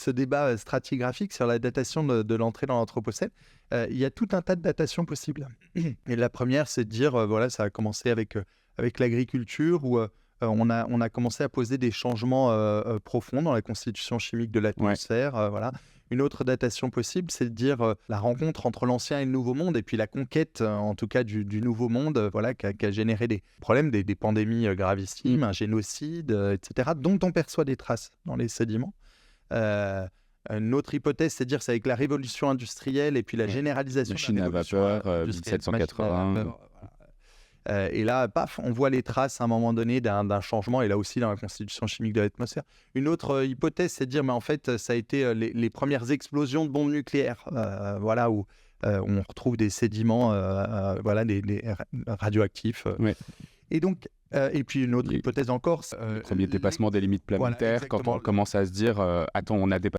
ce débat stratigraphique sur la datation de l'entrée dans l'Anthropocène, il y a tout un tas de datations possibles. Et la première, c'est de dire, voilà, ça a commencé avec l'agriculture où on a commencé à poser des changements profonds dans la constitution chimique de l'atmosphère. Voilà. Une autre datation possible, c'est de dire la rencontre entre l'ancien et le nouveau monde, et puis la conquête, en tout cas, du nouveau monde, voilà, qui a généré des problèmes, des pandémies gravissimes, un génocide, etc., dont on perçoit des traces dans les sédiments. Une autre hypothèse, c'est de dire que c'est avec la révolution industrielle et puis la généralisation Machine de la à révolution vapeur, industrielle, 1780. machine à vapeur, voilà. Et là, paf, on voit les traces à un moment donné d'un changement, et là aussi dans la constitution chimique de l'atmosphère. Une autre hypothèse, c'est de dire, mais en fait, ça a été les premières explosions de bombes nucléaires, voilà, où on retrouve des sédiments, voilà, des radioactifs. Et donc, et puis une autre hypothèse encore. Le premier dépassement des limites planétaires, voilà, quand on commence à se dire, attends, on a dépassé